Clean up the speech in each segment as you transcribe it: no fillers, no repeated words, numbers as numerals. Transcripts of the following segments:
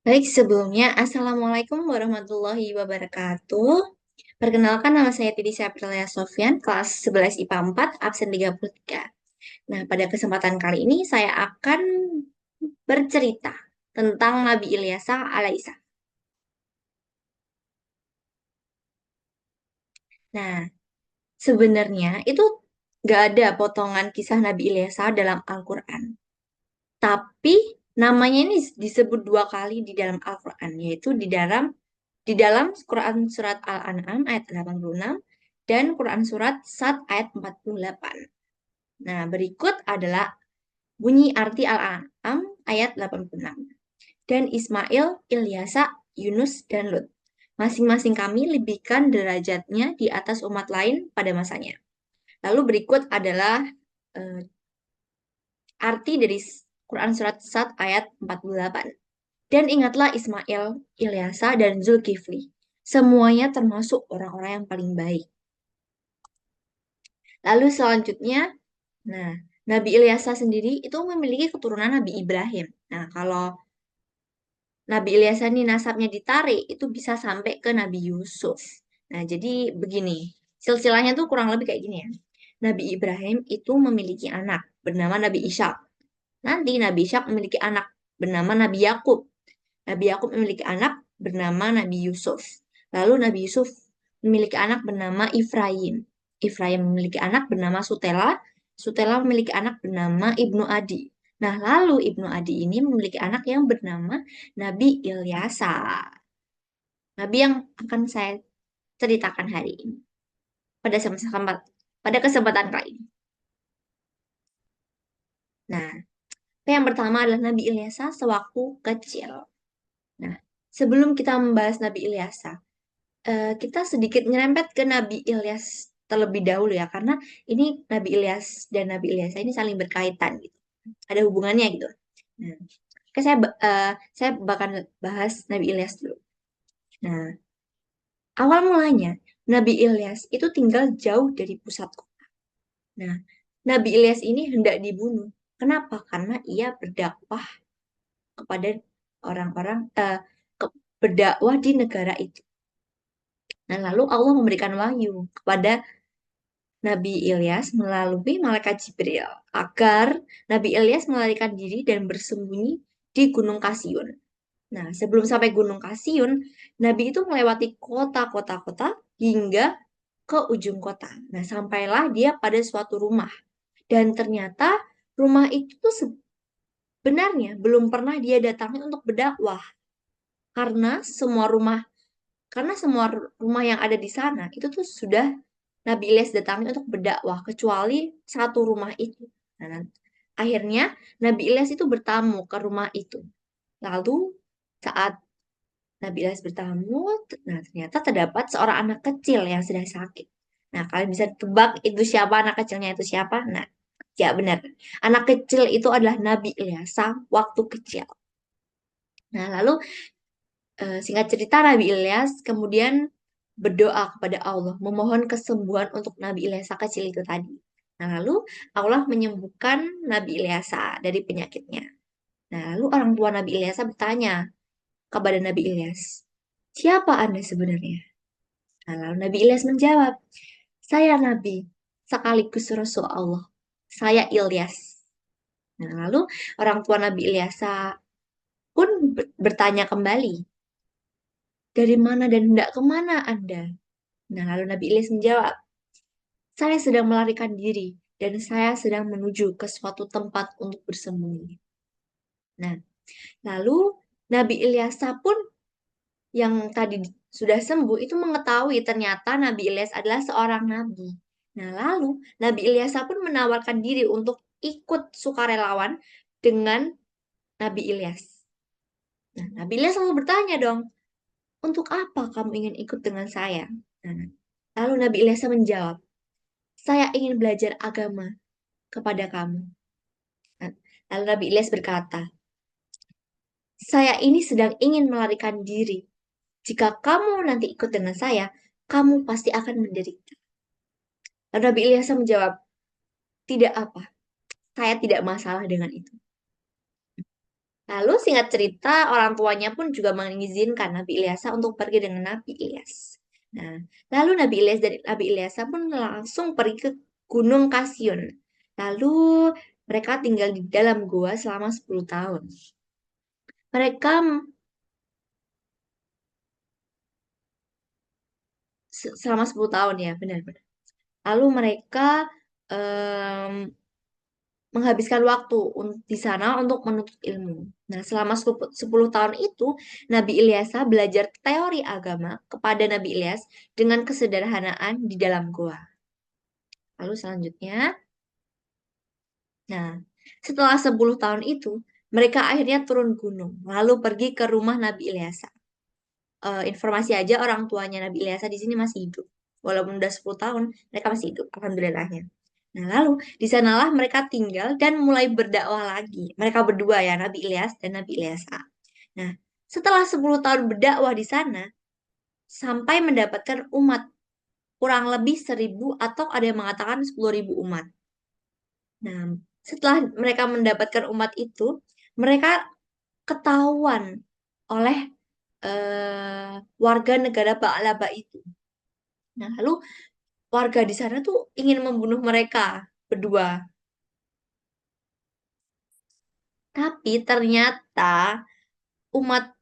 Baik, sebelumnya Assalamualaikum warahmatullahi wabarakatuh. Perkenalkan nama saya Tidisha Aprilia Sofyan, kelas 11 IPA 4, absen 33. Nah, pada kesempatan kali ini saya akan bercerita tentang Nabi Ilyasa alaihissalam. Nah, sebenarnya itu nggak ada potongan kisah Nabi Ilyasa dalam Al-Quran. Tapi namanya ini disebut dua kali di dalam Al-Quran, yaitu di dalam Quran Surat Al-An'am ayat 86 dan Quran Surat Sad ayat 48. Nah, berikut adalah bunyi arti Al-An'am ayat 86. Dan Ismail, Ilyasa, Yunus, dan Lut. Masing-masing kami lebihkan derajatnya di atas umat lain pada masanya. Lalu berikut adalah eh, arti dari Quran Surat Sad ayat 48. Dan ingatlah Ismail, Ilyasa, dan Zulkifli. Semuanya termasuk orang-orang yang paling baik. Lalu selanjutnya, nah, Nabi Ilyasa sendiri itu memiliki keturunan Nabi Ibrahim. Nah, kalau Nabi Ilyasa ini nasabnya ditarik, itu bisa sampai ke Nabi Yusuf. Nah, jadi begini, silsilahnya tuh kurang lebih kayak gini ya. Nabi Ibrahim itu memiliki anak bernama Nabi Ishak. Nanti Nabi Ishak memiliki anak bernama Nabi Yakub. Nabi Yakub memiliki anak bernama Nabi Yusuf. Lalu Nabi Yusuf memiliki anak bernama Ifraim. Ifraim memiliki anak bernama Sutela. Sutela memiliki anak bernama Ibnu Adi. Nah, lalu Ibnu Adi ini memiliki anak yang bernama Nabi Ilyasa. Nabi yang akan saya ceritakan hari ini pada kesempatan kali ini. Nah, yang pertama adalah Nabi Ilyasa sewaktu kecil. Nah, sebelum kita membahas Nabi Ilyasa, kita sedikit nyerempet ke Nabi Ilyas terlebih dahulu ya, karena ini Nabi Ilyas dan Nabi Ilyas ini saling berkaitan gitu, ada hubungannya gitu. Nah, oke, saya bakal bahas Nabi Ilyas dulu. Nah, awal mulanya Nabi Ilyas itu tinggal jauh dari pusat kota. Nah, Nabi Ilyas ini hendak dibunuh. Kenapa? Karena ia berdakwah kepada orang-orang, berdakwah di negara itu. Nah, lalu Allah memberikan wahyu kepada Nabi Ilyas melalui malaikat Jibril agar Nabi Ilyas melarikan diri dan bersembunyi di Gunung Kasiun. Nah, sebelum sampai Gunung Kasiun, Nabi itu melewati kota-kota hingga ke ujung kota. Nah, sampailah dia pada suatu rumah. Dan ternyata rumah itu tuh sebenarnya belum pernah dia datangi untuk berdakwah. Karena semua rumah karena semua rumah yang ada di sana itu tuh sudah Nabi Ilyas datangi untuk berdakwah kecuali satu rumah itu. Nah, akhirnya Nabi Ilyas itu bertamu ke rumah itu. Lalu saat Nabi Ilyas bertamu, nah ternyata terdapat seorang anak kecil yang sedang sakit. Nah, kalian bisa tebak itu siapa, anak kecilnya itu siapa? Nah, ya benar. Anak kecil itu adalah Nabi Ilyas waktu kecil. Nah, lalu singkat cerita Nabi Ilyas kemudian berdoa kepada Allah, memohon kesembuhan untuk Nabi Ilyasa kecil itu tadi. Nah, lalu Allah menyembuhkan Nabi Ilyasa dari penyakitnya. Nah, lalu orang tua Nabi Ilyasa bertanya kepada Nabi Ilyas, siapa Anda sebenarnya? Nah, lalu Nabi Ilyas menjawab, saya Nabi, sekaligus Rasul Allah. Saya Ilyas. Nah, lalu orang tua Nabi Ilyasa pun bertanya kembali, dari mana dan hendak kemana Anda? Nah, lalu Nabi Ilyas menjawab, saya sedang melarikan diri dan saya sedang menuju ke suatu tempat untuk bersembunyi. Nah, lalu Nabi Ilyasa pun yang tadi sudah sembuh itu mengetahui ternyata Nabi Ilyas adalah seorang nabi. Nah, lalu Nabi Ilyasa pun menawarkan diri untuk ikut sukarelawan dengan Nabi Ilyas. Nah, Nabi Ilyas selalu bertanya dong, untuk apa kamu ingin ikut dengan saya? Nah, lalu Nabi Ilyas menjawab, saya ingin belajar agama kepada kamu. Nah, lalu Nabi Ilyas berkata, saya ini sedang ingin melarikan diri. Jika kamu nanti ikut dengan saya, kamu pasti akan menderita. Lalu Nabi Ilyas menjawab, tidak apa, saya tidak masalah dengan itu. Lalu singkat cerita, orang tuanya pun juga mengizinkan Nabi Ilyasa untuk pergi dengan Nabi Ilyas. Nah, lalu Nabi Ilyas dan Nabi Ilyasa pun langsung pergi ke Gunung Kasyun. Lalu mereka tinggal di dalam gua selama 10 tahun. Mereka selama 10 tahun ya, benar-benar. Lalu mereka em, menghabiskan waktu di sana untuk menuntut ilmu. Nah, selama 10 tahun itu, Nabi Ilyasa belajar teori agama kepada Nabi Ilyas dengan kesederhanaan di dalam goa. Lalu selanjutnya, nah, setelah 10 tahun itu, mereka akhirnya turun gunung, lalu pergi ke rumah Nabi Ilyasa. Informasi aja orang tuanya Nabi Ilyasa di sini masih hidup. Walaupun udah 10 tahun, mereka masih hidup, alhamdulillahnya. Nah, lalu di sanalah mereka tinggal dan mulai berdakwah lagi. Mereka berdua ya, Nabi Ilyas dan Nabi Ilyasa. Nah, setelah 10 tahun berdakwah di sana, sampai mendapatkan umat kurang lebih 1.000 atau ada yang mengatakan 10.000 umat. Nah, setelah mereka mendapatkan umat itu, mereka ketahuan oleh warga negara Ba'laba itu. Nah, lalu warga di sana tuh ingin membunuh mereka berdua. Tapi ternyata umat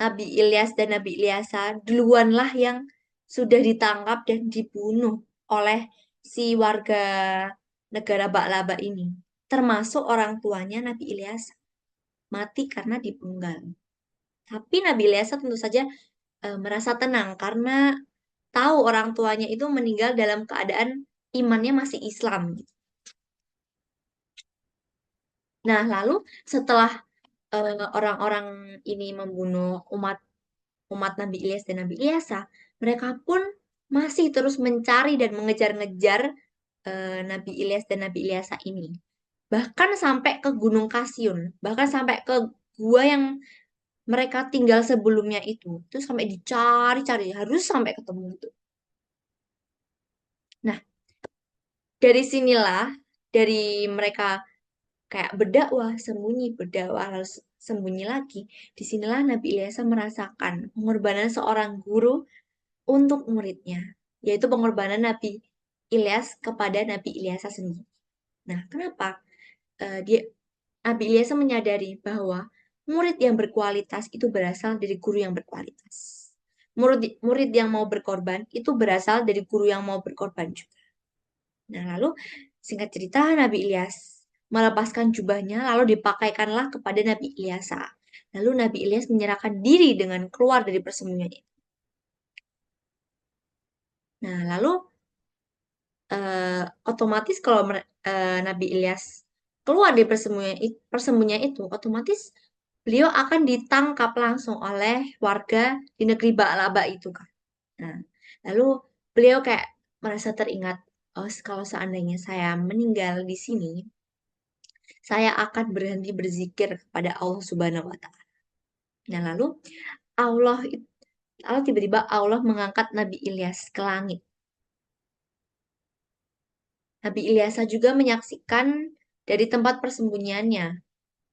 Nabi Ilyas dan Nabi Ilyasa duluanlah yang sudah ditangkap dan dibunuh oleh si warga negara Ba'laba ini. Termasuk orang tuanya Nabi Ilyas mati karena dipenggal. Tapi Nabi Ilyas tentu saja merasa tenang karena tahu orang tuanya itu meninggal dalam keadaan imannya masih Islam gitu. Nah, lalu setelah orang-orang ini membunuh umat umat Nabi Ilyas dan Nabi Ilyasa, mereka pun masih terus mencari dan mengejar-ngejar Nabi Ilyas dan Nabi Ilyasa ini. Bahkan sampai ke Gunung Kasyun, bahkan sampai ke gua yang mereka tinggal sebelumnya itu sampai dicari-cari, harus sampai ketemu itu. Nah, dari sinilah, dari mereka kayak berdakwah, sembunyi, berdakwah, lalu sembunyi lagi. Disinilah Nabi Ilyasa merasakan pengorbanan seorang guru untuk muridnya, yaitu pengorbanan Nabi Ilyas kepada Nabi Ilyasa sendiri. Nah, kenapa? Dia Nabi Ilyasa menyadari bahwa murid yang berkualitas itu berasal dari guru yang berkualitas. Murid yang mau berkorban itu berasal dari guru yang mau berkorban juga. Nah, lalu singkat cerita Nabi Ilyas melepaskan jubahnya lalu dipakaikanlah kepada Nabi Ilyasa. Lalu Nabi Ilyas menyerahkan diri dengan keluar dari persembunyian itu. Nah, lalu otomatis kalau Nabi Ilyas keluar dari persembunyian itu, otomatis beliau akan ditangkap langsung oleh warga di negeri Ba'laba itu kan. Nah, lalu beliau kayak merasa teringat, oh, kalau seandainya saya meninggal di sini, saya akan berhenti berzikir kepada Allah Subhanahu wa Ta'ala. Nah, lalu Allah lalu tiba-tiba Allah mengangkat Nabi Ilyas ke langit. Nabi Ilyasa juga menyaksikan dari tempat persembunyiannya,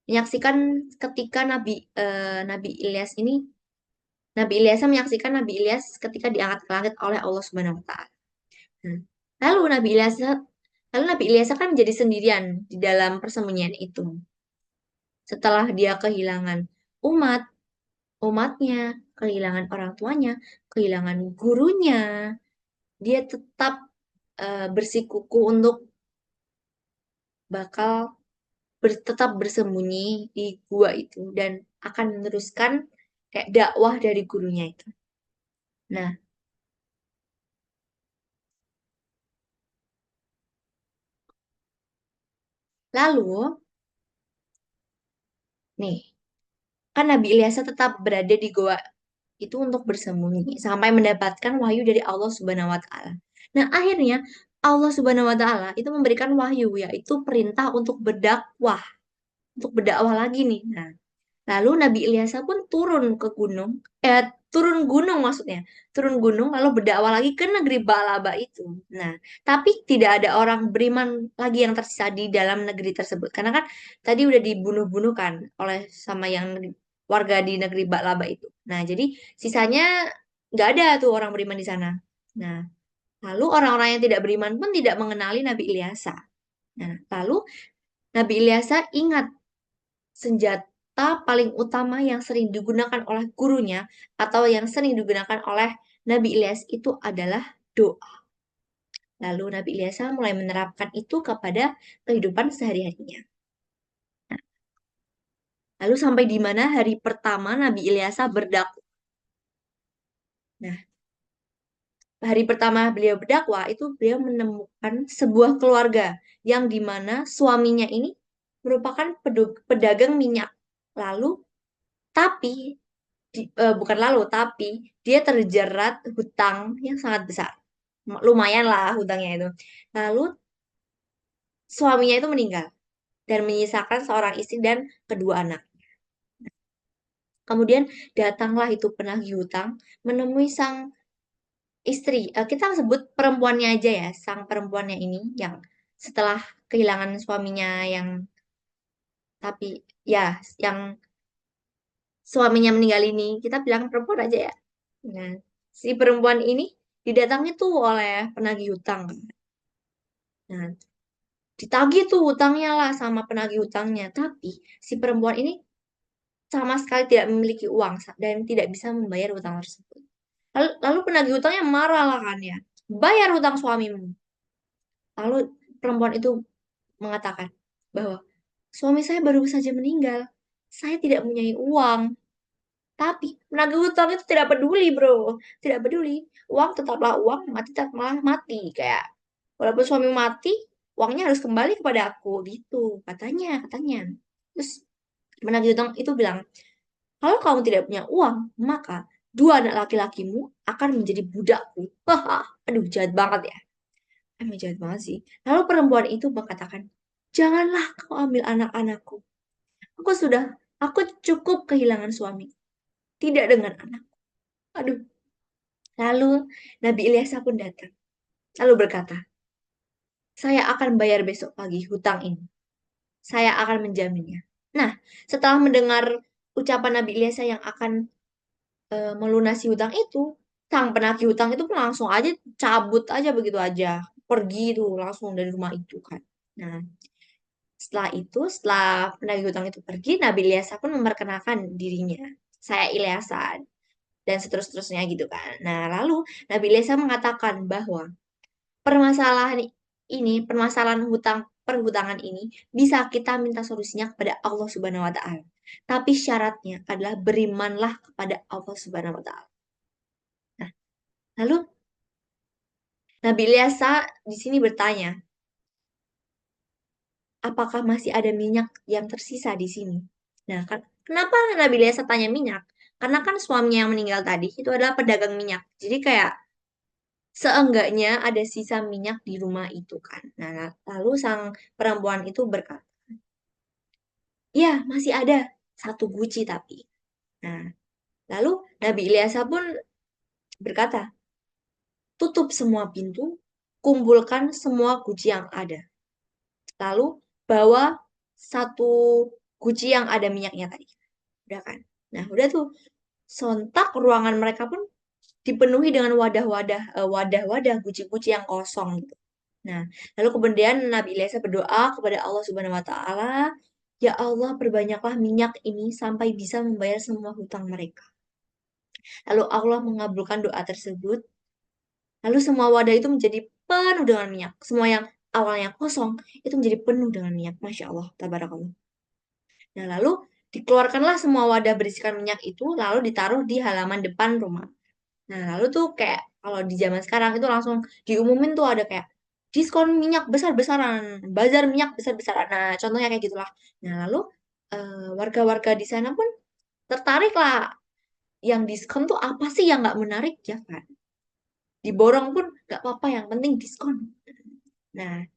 menyaksikan ketika Nabi Ilyas ini, Nabi Ilyasa menyaksikan Nabi Ilyas ketika diangkat ke langit oleh Allah Subhanahu Wa Taala. Nah, lalu Nabi Ilyasa kan menjadi sendirian di dalam persembunyian itu. Setelah dia kehilangan umat, umatnya, kehilangan orang tuanya, kehilangan gurunya, dia tetap bersikuku untuk bakal tetap bersembunyi di gua itu dan akan meneruskan kayak dakwah dari gurunya itu. Nah, lalu nih, kan Nabi Ilyas tetap berada di gua itu untuk bersembunyi sampai mendapatkan wahyu dari Allah Subhanahu wa taala. Nah, akhirnya Allah Subhanahu wa taala itu memberikan wahyu yaitu perintah untuk berdakwah lagi nih. Nah, Lalu Nabi Ilyasa pun turun gunung maksudnya, turun gunung lalu berdakwah lagi ke negeri Ba'laba itu. Nah, tapi tidak ada orang beriman lagi yang tersisa di dalam negeri tersebut, karena kan tadi udah dibunuh-bunuh kan oleh sama warga di negeri Ba'laba itu. Nah, jadi sisanya nggak ada tuh orang beriman di sana. Nah, lalu orang-orang yang tidak beriman pun tidak mengenali Nabi Ilyasa. Nah, lalu Nabi Ilyasa ingat senjata paling utama yang sering digunakan oleh gurunya atau yang sering digunakan oleh Nabi Ilyas itu adalah doa. Lalu Nabi Ilyas mulai menerapkan itu kepada kehidupan sehari-harinya. Lalu sampai di mana hari pertama Nabi Ilyas berdakwah. Nah, hari pertama beliau berdakwah itu beliau menemukan sebuah keluarga yang dimana suaminya ini merupakan pedagang minyak. Lalu tapi bukan lalu, tapi dia terjerat hutang yang sangat besar. Lumayan lah hutangnya itu. Lalu suaminya itu meninggal dan menyisakan seorang istri dan kedua anak. Kemudian datanglah itu penagih hutang menemui sang istri. Kita sebut perempuannya aja ya, sang perempuannya ini yang setelah kehilangan suaminya yang tapi ya yang suaminya meninggal ini, kita bilang perempuan aja ya. Nah, si perempuan ini didatangi tuh oleh penagih hutang. Nah, ditagih tuh hutangnya lah sama penagih hutangnya. Tapi si perempuan ini sama sekali tidak memiliki uang dan tidak bisa membayar hutang tersebut. Lalu penagih hutangnya marah lah kan ya. Bayar hutang suamimu. Lalu perempuan itu mengatakan bahwa suami saya baru saja meninggal. Saya tidak punya uang. Tapi penagih hutang itu tidak peduli, bro. Tidak peduli. Uang tetaplah uang, mati tetaplah mati. Kayak walaupun suami mati, uangnya harus kembali kepada aku. Gitu, katanya. Terus penagih hutang itu bilang, kalau kamu tidak punya uang, maka dua anak laki-lakimu akan menjadi budakku. Haha, aduh jahat banget ya. Emang jahat banget sih. Lalu perempuan itu mengatakan, janganlah kau ambil anak-anakku. Aku sudah, aku cukup kehilangan suami. Tidak dengan anak. Aduh. Lalu Nabi Ilyas pun datang. Lalu berkata, saya akan bayar besok pagi hutang ini. Saya akan menjaminnya. Nah, setelah mendengar ucapan Nabi Ilyas yang akan melunasi hutang itu, sang penagih hutang itu pun langsung aja cabut aja begitu aja. Pergi tuh langsung dari rumah itu kan. Nah, setelah penagih hutang itu pergi, Nabi Ilyas pun memperkenalkan dirinya. Saya Ilyasa dan seterusnya gitu kan. Nah, lalu Nabi Ilyas mengatakan bahwa permasalahan hutang perhutangan ini bisa kita minta solusinya kepada Allah Subhanahu wa taala. Tapi syaratnya adalah berimanlah kepada Allah Subhanahu wa taala. Nah, lalu Nabi Ilyasa di sini bertanya, apakah masih ada minyak yang tersisa di sini? Nah, kan kenapa Nabi Ilyasa tanya minyak? Karena kan suaminya yang meninggal tadi itu adalah pedagang minyak. Jadi kayak seenggaknya ada sisa minyak di rumah itu kan. Nah, lalu sang perempuan itu berkata, ya masih ada satu guci tapi. Nah, lalu Nabi Ilyasa pun berkata, tutup semua pintu, kumpulkan semua guci yang ada. Lalu bawa satu guci yang ada minyaknya tadi. Udah kan? Nah, udah tuh. Sontak ruangan mereka pun dipenuhi dengan wadah-wadah guci-guci yang kosong gitu. Nah, lalu kemudian Nabi Ilyas berdoa kepada Allah Subhanahu wa taala, "Ya Allah, perbanyaklah minyak ini sampai bisa membayar semua hutang mereka." Lalu Allah mengabulkan doa tersebut. Lalu semua wadah itu menjadi penuh dengan minyak. Semua yang awalnya kosong itu menjadi penuh dengan minyak. Masya Allah, tabarakallah. Nah, lalu dikeluarkanlah semua wadah berisikan minyak itu, lalu ditaruh di halaman depan rumah. Nah, lalu tuh kayak kalau di zaman sekarang itu langsung diumumin tuh ada kayak diskon minyak besar-besaran, bazar minyak besar-besaran. Nah, contohnya kayak gitulah. Nah, lalu warga-warga di sana pun tertarik lah. Yang diskon tuh apa sih yang nggak menarik ya kan? Diborong pun nggak apa-apa, yang penting diskon. Nah,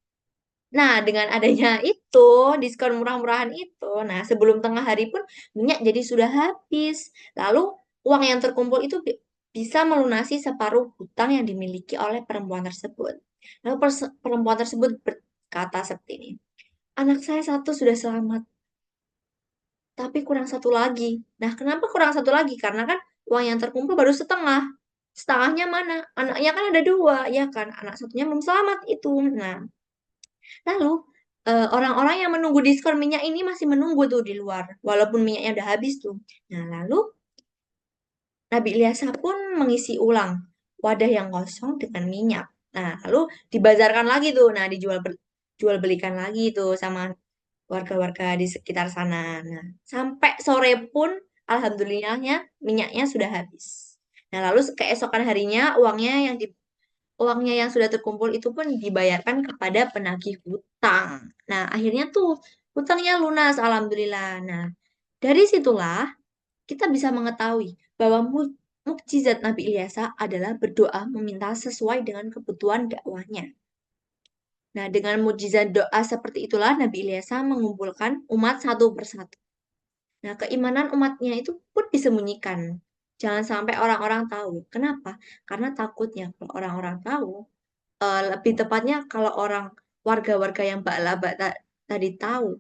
Nah, dengan adanya itu, diskon murah-murahan itu, nah sebelum tengah hari pun minyak jadi sudah habis. Lalu uang yang terkumpul itu bisa melunasi separuh hutang yang dimiliki oleh perempuan tersebut. Lalu perempuan tersebut berkata seperti ini, anak saya satu sudah selamat, tapi kurang satu lagi. Nah, kenapa kurang satu lagi? Karena kan uang yang terkumpul baru setengah. Setengahnya mana? Anaknya kan ada dua, ya kan? Anak satunya belum selamat itu. Nah, lalu orang-orang yang menunggu diskon minyak ini masih menunggu tuh di luar, walaupun minyaknya udah habis tuh. Nah, lalu Nabi Ilyas pun mengisi ulang wadah yang kosong dengan minyak. Nah, lalu dibazarkan lagi tuh. Nah, jual belikan lagi tuh sama warga-warga di sekitar sana. Nah, sampai sore pun alhamdulillahnya minyaknya sudah habis. Nah, lalu keesokan harinya uangnya yang sudah terkumpul itu pun dibayarkan kepada penagih hutang. Nah, akhirnya tuh hutangnya lunas, alhamdulillah. Nah, dari situlah kita bisa mengetahui bahwa mukjizat Nabi Ilyas adalah berdoa meminta sesuai dengan kebutuhan dakwahnya. Nah, dengan mukjizat doa seperti itulah Nabi Ilyas mengumpulkan umat satu persatu. Nah, keimanan umatnya itu pun disembunyikan. Jangan sampai orang-orang tahu. Kenapa? Karena takutnya kalau orang-orang tahu, lebih tepatnya kalau warga-warga yang Ba'laba tadi tahu,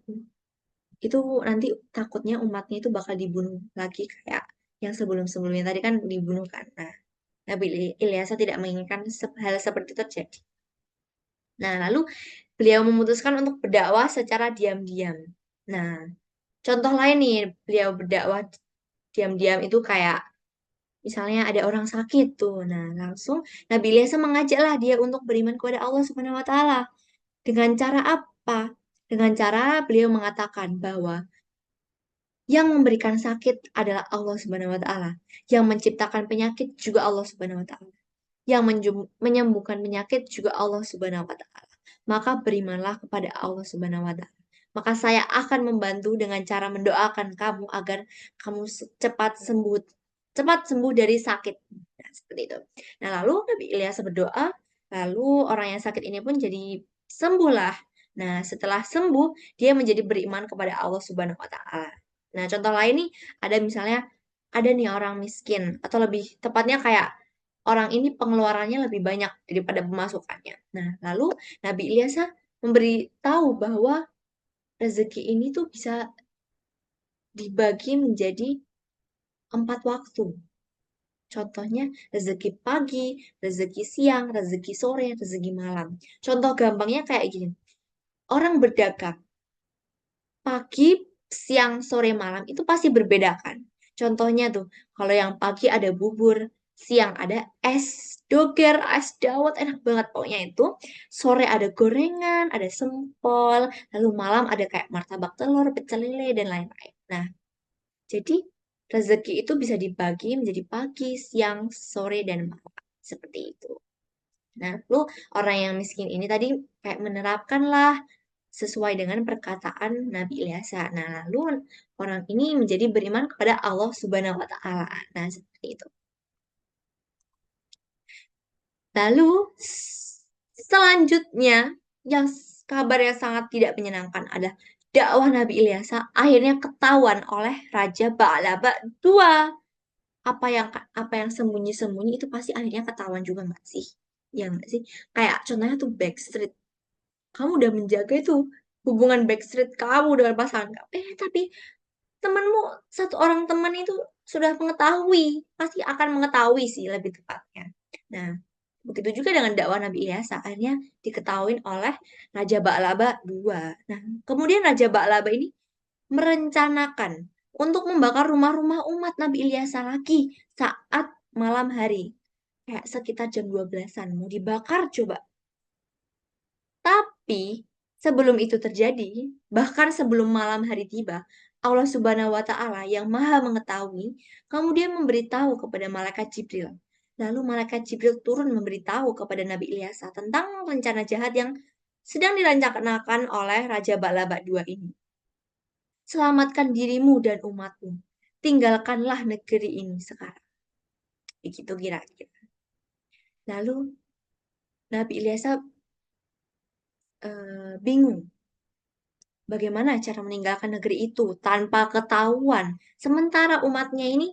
itu nanti takutnya umatnya itu bakal dibunuh lagi kayak yang sebelum-sebelumnya tadi kan dibunuh kan. Nah, Nabi Ilyas tidak menginginkan hal seperti itu terjadi. Nah, lalu beliau memutuskan untuk berdakwah secara diam-diam. Nah, contoh lain nih, beliau berdakwah diam-diam itu kayak misalnya ada orang sakit tuh. Nah, langsung Nabi Ilyas mengajaklah dia untuk beriman kepada Allah Subhanahu wa taala. Dengan cara apa? Dengan cara beliau mengatakan bahwa yang memberikan sakit adalah Allah Subhanahu wa taala. Yang menciptakan penyakit juga Allah Subhanahu wa taala. Yang menyembuhkan penyakit juga Allah Subhanahu wa taala. Maka berimanlah kepada Allah Subhanahu wa taala. Maka saya akan membantu dengan cara mendoakan kamu agar kamu cepat sembuh dari sakit. Nah, seperti itu. Nah, lalu Nabi Ilyas berdoa, lalu orang yang sakit ini pun jadi sembuhlah. Nah, setelah sembuh, dia menjadi beriman kepada Allah Subhanahu wa taala. Nah, contoh lain nih, ada misalnya ada nih orang miskin atau lebih tepatnya kayak orang ini pengeluarannya lebih banyak daripada pemasukannya. Nah, lalu Nabi Ilyas memberitahu bahwa rezeki ini tuh bisa dibagi menjadi 4 waktu. Contohnya rezeki pagi, rezeki siang, rezeki sore, rezeki malam. Contoh gampangnya kayak gini. Orang berdagang pagi, siang, sore, malam itu pasti berbeda kan. Contohnya tuh, kalau yang pagi ada bubur, siang ada es doger, es dawet, enak banget pokoknya itu. Sore ada gorengan, ada sempol, lalu malam ada kayak martabak telur, pecel lele, dan lain-lain. Nah, jadi rezeki itu bisa dibagi menjadi pagi, siang, sore, dan malam. Seperti itu. Nah, lu orang yang miskin ini tadi kayak menerapkan lah sesuai dengan perkataan Nabi Ilyas. Nah, lalu orang ini menjadi beriman kepada Allah Subhanahu wa taala. Nah, seperti itu. Lalu selanjutnya yang kabar yang sangat tidak menyenangkan adalah dakwah Nabi Ilyas akhirnya ketahuan oleh Raja Ba'laba II. Apa yang sembunyi-sembunyi itu pasti akhirnya ketahuan juga nggak sih? Ya nggak sih? Kayak contohnya tuh Backstreet. Kamu udah menjaga itu hubungan Backstreet kamu dengan pasangan kamu. Tapi temanmu satu orang teman itu sudah mengetahui, pasti akan mengetahui sih lebih tepatnya. Nah, begitu juga dengan dakwah Nabi Ilyas, akhirnya diketahui oleh Raja Ba'laba II. Nah, kemudian Raja Ba'laba ini merencanakan untuk membakar rumah-rumah umat Nabi Ilyas lagi saat malam hari. Kayak sekitar jam 12-an mau dibakar coba. Tapi sebelum itu terjadi, bahkan sebelum malam hari tiba, Allah Subhanahu wa taala yang Maha mengetahui, kemudian memberitahu kepada malaikat Jibril. Lalu malaikat Jibril turun memberitahu kepada Nabi Ilyas tentang rencana jahat yang sedang dirancangkan oleh Raja Ba'laba II ini. Selamatkan dirimu dan umatmu. Tinggalkanlah negeri ini sekarang. Begitu kira-kira. Lalu Nabi Ilyas bingung bagaimana cara meninggalkan negeri itu tanpa ketahuan. Sementara umatnya ini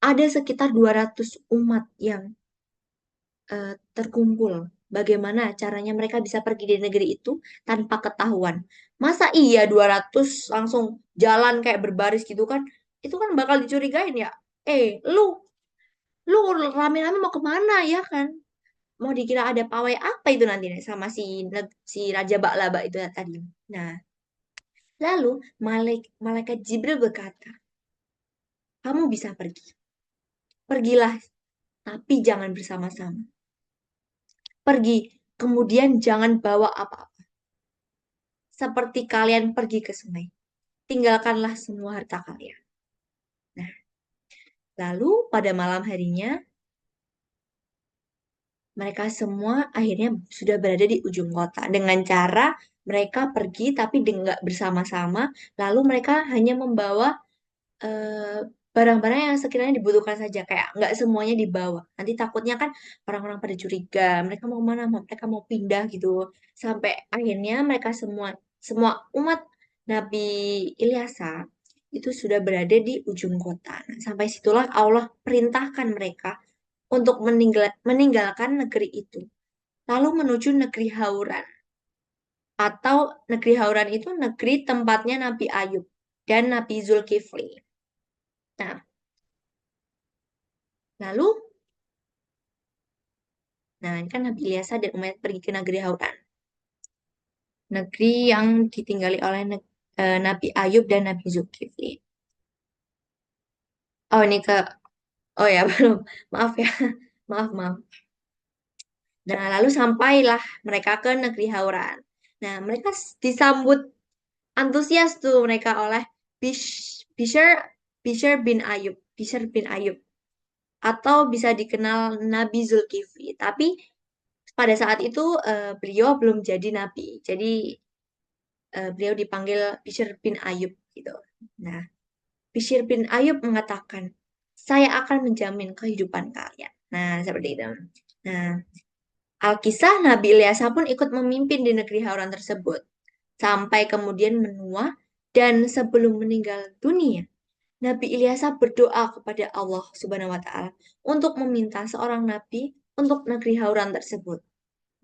ada sekitar 200 umat yang terkumpul. Bagaimana caranya mereka bisa pergi dari negeri itu tanpa ketahuan? Masa iya 200 langsung jalan kayak berbaris gitu kan? Itu kan bakal dicurigain ya. Lu rame-rame mau kemana ya kan? Mau dikira ada pawai apa itu nanti nih sama si Raja Baklaba itu tadi. Nah, lalu malaikat Jibril berkata, kamu bisa pergi. Pergilah, tapi jangan bersama-sama. Pergi, kemudian jangan bawa apa-apa. Seperti kalian pergi ke sungai. Tinggalkanlah semua harta kalian. Nah, lalu pada malam harinya, mereka semua akhirnya sudah berada di ujung kota. Dengan cara mereka pergi tapi nggak bersama-sama. Lalu mereka hanya membawa eh, barang-barang yang sekiranya dibutuhkan saja. Kayak nggak semuanya dibawa. Nanti takutnya kan orang-orang pada curiga. Mereka mau kemana? Mereka mau pindah gitu. Sampai akhirnya mereka semua, semua umat Nabi Ilyasa itu sudah berada di ujung kota. Nah, sampai situlah Allah perintahkan mereka untuk meninggalkan negeri itu, lalu menuju negeri Hauran. Atau negeri Hauran itu negeri tempatnya Nabi Ayub dan Nabi Zulkifli. Nah, lalu, nah ini kan Nabi Ilyasa dan umat pergi ke negeri Hauran. Negeri yang ditinggali oleh Nabi Ayub dan Nabi Zulkifli. Oh ini oh ya belum, maaf ya, maaf maaf. Nah lalu sampailah mereka ke negeri Hauran. Nah mereka disambut antusias tuh mereka oleh Bishr Bishr bin Ayub, Bishr bin Ayub atau bisa dikenal Nabi Zulkifli. Tapi pada saat itu beliau belum jadi nabi. Jadi beliau dipanggil Bishr bin Ayub gitu. Nah, Bishr bin Ayub mengatakan, "Saya akan menjamin kehidupan kalian." Nah, seperti itu. Nah, Alkisah Nabi Ilyasa pun ikut memimpin di negeri Hauran tersebut sampai kemudian menua dan sebelum meninggal dunia, Nabi Ilyasa berdoa kepada Allah Subhanahu wa taala untuk meminta seorang nabi untuk negeri Hauran tersebut.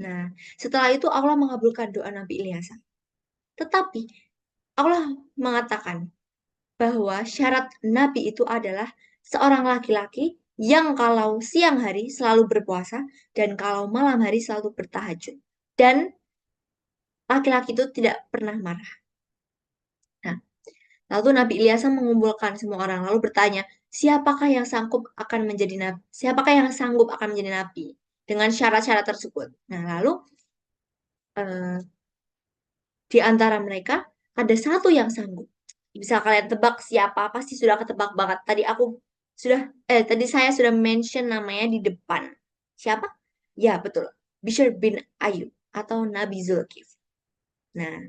Nah, setelah itu Allah mengabulkan doa Nabi Ilyasa. Tetapi Allah mengatakan bahwa syarat nabi itu adalah seorang laki-laki yang kalau siang hari selalu berpuasa dan kalau malam hari selalu bertahajud. Dan laki-laki itu tidak pernah marah. Nah, lalu Nabi Ilyasa mengumpulkan semua orang lalu bertanya, siapakah yang sanggup akan menjadi nabi? Siapakah yang sanggup akan menjadi nabi dengan syarat-syarat tersebut? Nah, lalu eh, di antara mereka ada satu yang sanggup. Bisa kalian tebak siapa? Pasti sudah ketebak banget. Sudah tadi saya sudah mention namanya di depan. Siapa? Ya, betul. Bishr bin Ayub atau Nabi Zulkifli. Nah,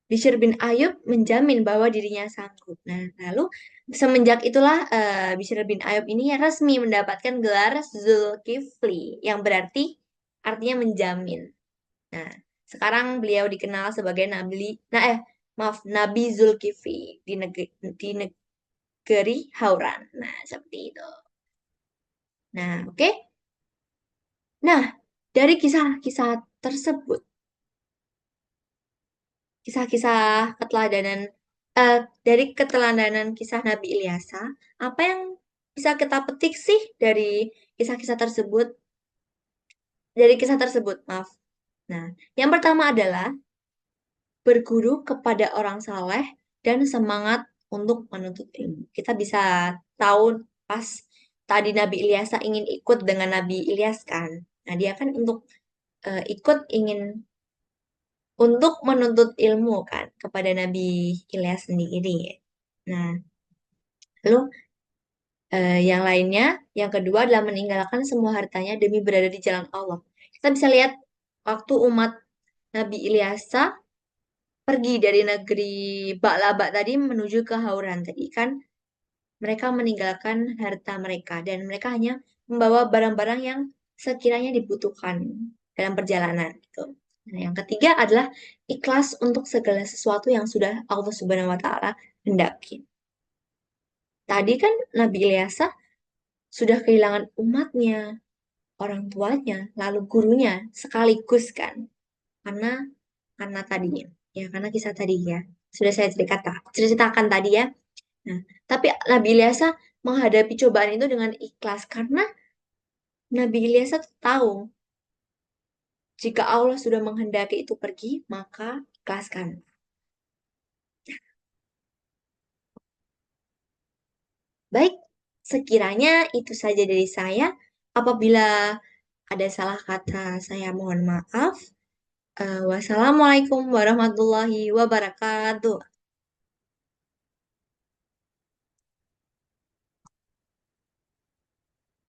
Bishr bin Ayub menjamin bahwa dirinya sanggup. Nah, lalu semenjak itulah Bishr bin Ayub ini resmi mendapatkan gelar Zulkifli yang berarti artinya menjamin. Nah, sekarang beliau dikenal sebagai Nabi Zulkifli di negeri Hauran. Nah, seperti itu. Nah, oke. Nah, dari kisah-kisah tersebut, kisah-kisah keteladanan eh, dari keteladanan kisah Nabi Ilyasa, apa yang bisa kita petik sih kisah-kisah tersebut? Dari kisah tersebut, maaf. Nah, yang pertama adalah berguru kepada orang saleh dan semangat untuk menuntut ilmu. Kita bisa tahu pas tadi Nabi Ilyasa ingin ikut dengan Nabi Ilyas kan. Nah, dia kan ikut ingin untuk menuntut ilmu kan kepada Nabi Ilyas sendiri. Nah, lalu yang lainnya, yang kedua adalah meninggalkan semua hartanya demi berada di jalan Allah. Kita bisa lihat waktu umat Nabi Ilyasa pergi dari negeri Baklaba tadi menuju ke Hauran tadi kan mereka meninggalkan harta mereka dan mereka hanya membawa barang-barang yang sekiranya dibutuhkan. dalam perjalanan gitu. Nah, yang ketiga adalah ikhlas untuk segala sesuatu yang sudah Allah Subhanahu wa taala hendaki. Tadi kan Nabi Ilyasa sudah kehilangan umatnya, orang tuanya, lalu gurunya sekaligus kan. Karena tadinya ya karena kisah tadi ya sudah saya ceritakan tadi ya. Nah, tapi Nabi Ilyasa menghadapi cobaan itu dengan ikhlas karena Nabi Ilyasa tuh tahu jika Allah sudah menghendaki itu pergi, maka ikhlaskan. Baik, sekiranya itu saja dari saya. Apabila ada salah kata, saya mohon maaf. Wassalamualaikum warahmatullahi wabarakatuh.